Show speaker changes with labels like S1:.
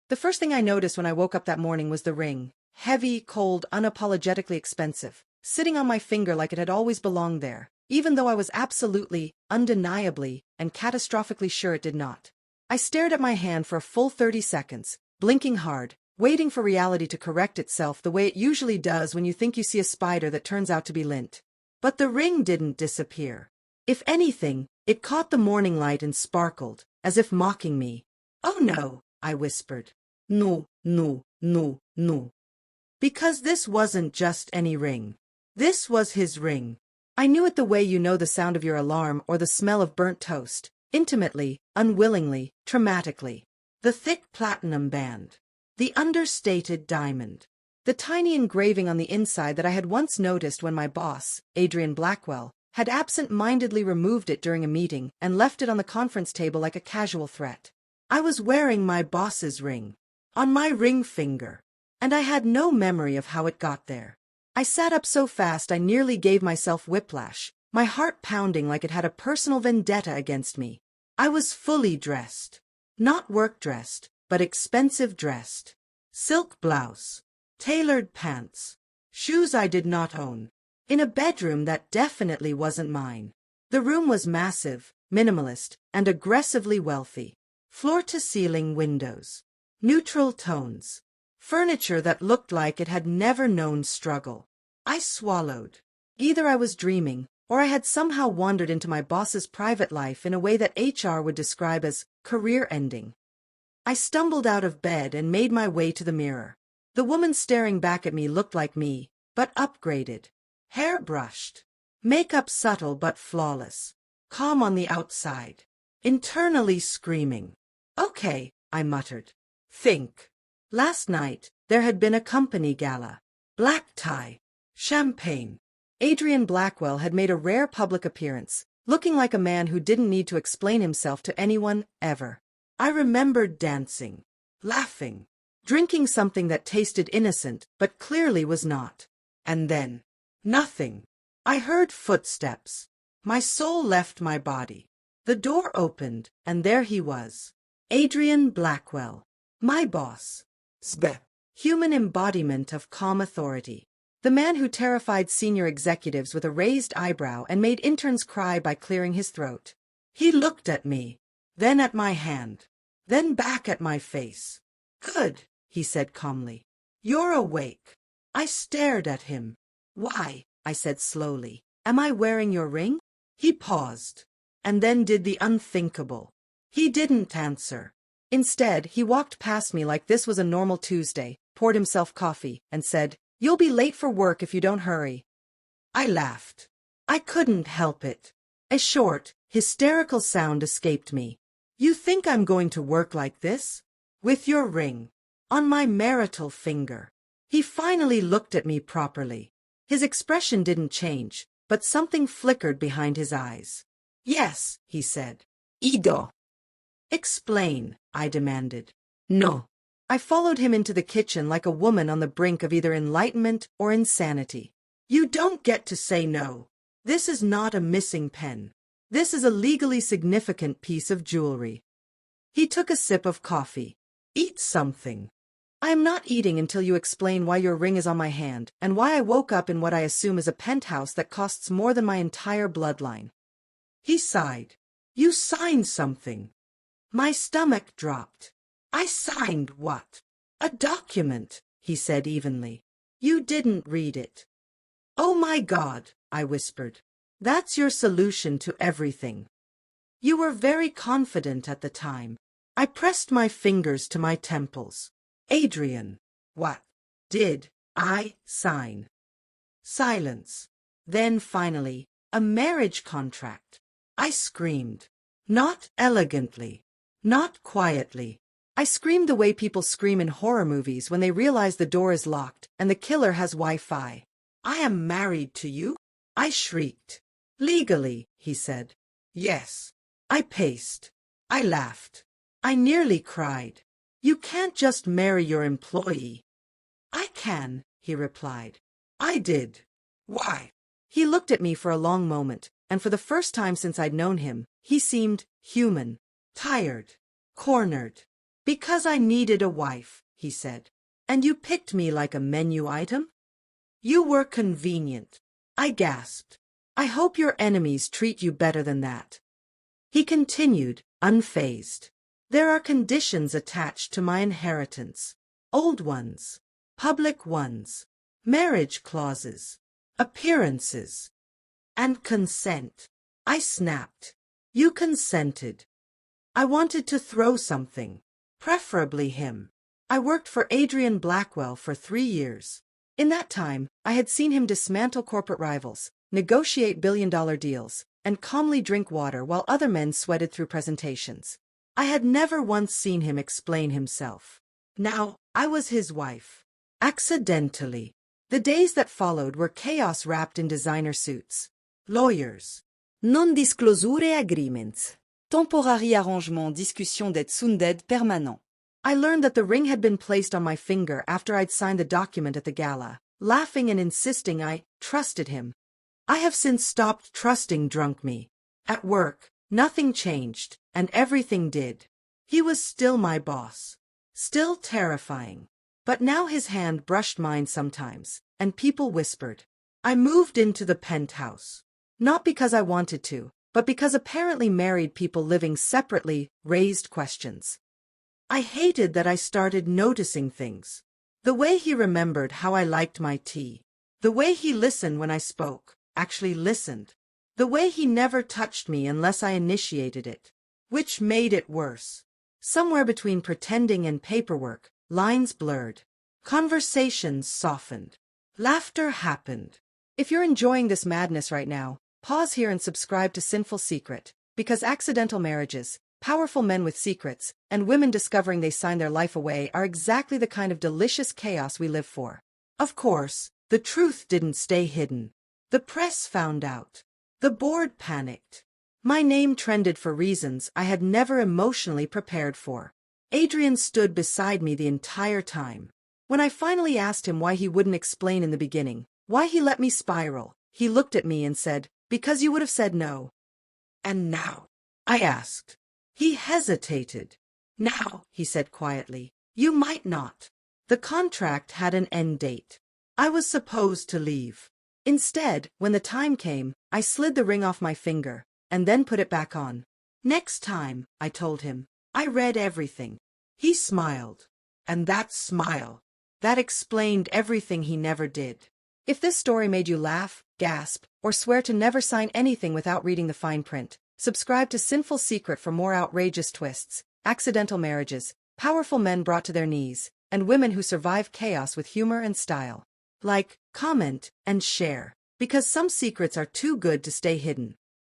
S1: The first thing I noticed when I woke up that morning was the ring. Heavy, cold, unapologetically expensive, sitting on my finger like it had always belonged there, even though I was absolutely, undeniably, and catastrophically sure it did not. I stared at my hand for a full 30 seconds, blinking hard, waiting for reality to correct itself the way it usually does when you think you see a spider that turns out to be lint. But the ring didn't disappear. If anything, it caught the morning light and sparkled, as if mocking me. "Oh no," I whispered. "No, no, no, no." Because this wasn't just any ring. This was his ring. I knew it the way you know the sound of your alarm or the smell of burnt toast, intimately, unwillingly, traumatically. The thick platinum band. The understated diamond. The tiny engraving on the inside that I had once noticed when my boss, Adrian Blackwell, had absent-mindedly removed it during a meeting and left it on the conference table like a casual threat. I was wearing my boss's ring. On my ring finger. And I had no memory of how it got there. I sat up so fast I nearly gave myself whiplash, my heart pounding like it had a personal vendetta against me. I was fully dressed. Not work-dressed, but expensive-dressed. Silk blouse. Tailored pants. Shoes I did not own. In a bedroom that definitely wasn't mine. The room was massive, minimalist, and aggressively wealthy. Floor-to-ceiling windows. Neutral tones. Furniture that looked like it had never known struggle. I swallowed. Either I was dreaming, or I had somehow wandered into my boss's private life in a way that HR would describe as career-ending. I stumbled out of bed and made my way to the mirror. The woman staring back at me looked like me, but upgraded. Hair brushed. Makeup subtle but flawless. Calm on the outside. Internally screaming. "Okay," I muttered. "Think." Last night, there had been a company gala. Black tie. Champagne. Adrian Blackwell had made a rare public appearance, looking like a man who didn't need to explain himself to anyone, ever. I remembered dancing. Laughing. Drinking something that tasted innocent, but clearly was not. And then, nothing. I heard footsteps. My soul left my body. The door opened, and there he was. Adrian Blackwell. My boss. Human embodiment of calm authority. The man who terrified senior executives with a raised eyebrow and made interns cry by clearing his throat. He looked at me, then at my hand, then back at my face. "Good," he said calmly. "You're awake." I stared at him. "Why?" I said slowly. "Am I wearing your ring?" He paused, and then did the unthinkable. He didn't answer. Instead, he walked past me like this was a normal Tuesday, poured himself coffee, and said, "You'll be late for work if you don't hurry." I laughed. I couldn't help it. A short, hysterical sound escaped me. "You think I'm going to work like this? With your ring. On my marital finger." He finally looked at me properly. His expression didn't change, but something flickered behind his eyes. "Yes," he said. "Ido." "Explain," I demanded. "No." I followed him into the kitchen like a woman on the brink of either enlightenment or insanity. "You don't get to say no. This is not a missing pen. This is a legally significant piece of jewelry." He took a sip of coffee. "Eat something." "I am not eating until you explain why your ring is on my hand and why I woke up in what I assume is a penthouse that costs more than my entire bloodline." He sighed. "You signed something." My stomach dropped. "I signed what?" "A document," he said evenly. "You didn't read it." "Oh my God," I whispered. "That's your solution to everything." "You were very confident at the time." I pressed my fingers to my temples. "Adrian, what did I sign?" Silence. Then finally, "A marriage contract." I screamed. Not elegantly. Not quietly. I screamed the way people scream in horror movies when they realize the door is locked and the killer has Wi-Fi. "I am married to you?" I shrieked. "Legally," he said. "Yes." I paced. I laughed. I nearly cried. "You can't just marry your employee." "I can," he replied. I did. "Why?" He looked at me for a long moment, and for the first time since I'd known him, he seemed human. Tired. Cornered. Because I needed a wife, he said. And you picked me like a menu item? You were convenient. I gasped. I hope your enemies treat you better than that. He continued, unfazed. There are conditions attached to my inheritance. Old ones. Public ones. Marriage clauses. Appearances. And consent. I snapped. You consented. I wanted to throw something. Preferably him. I worked for Adrian Blackwell for 3 years. In that time, I had seen him dismantle corporate rivals, negotiate billion-dollar deals, and calmly drink water while other men sweated through presentations. I had never once seen him explain himself. Now, I was his wife. Accidentally. The days that followed were chaos wrapped in designer suits. Lawyers.
S2: Non-disclosure agreements. Temporary arrangement discussion d'aide sunded permanent.
S1: I learned that the ring had been placed on my finger after I'd signed the document at the gala, laughing and insisting I trusted him. I have since stopped trusting drunk me. At work, nothing changed, and everything did. He was still my boss. Still terrifying. But now his hand brushed mine sometimes, and people whispered. I moved into the penthouse. Not because I wanted to, but because apparently married people living separately raised questions. I hated that I started noticing things. The way he remembered how I liked my tea. The way he listened when I spoke, actually listened. The way he never touched me unless I initiated it. Which made it worse. Somewhere between pretending and paperwork, lines blurred. Conversations softened. Laughter happened. If you're enjoying this madness right now, pause here and subscribe to Sinful Secret, because accidental marriages, powerful men with secrets, and women discovering they signed their life away are exactly the kind of delicious chaos we live for. Of course, the truth didn't stay hidden. The press found out. The board panicked. My name trended for reasons I had never emotionally prepared for. Adrian stood beside me the entire time. When I finally asked him why he wouldn't explain in the beginning, why he let me spiral, he looked at me and said, "Because you would have said no." "And now?" I asked. He hesitated. "Now," he said quietly, "you might not." The contract had an end date. I was supposed to leave. Instead, when the time came, I slid the ring off my finger, and then put it back on. "Next time," I told him. I read everything. He smiled. And that smile, that explained everything he never did. If this story made you laugh, gasp, or swear to never sign anything without reading the fine print, subscribe to Sinful Secret for more outrageous twists, accidental marriages, powerful men brought to their knees, and women who survive chaos with humor and style. Like, comment, and share, because some secrets are too good to stay hidden.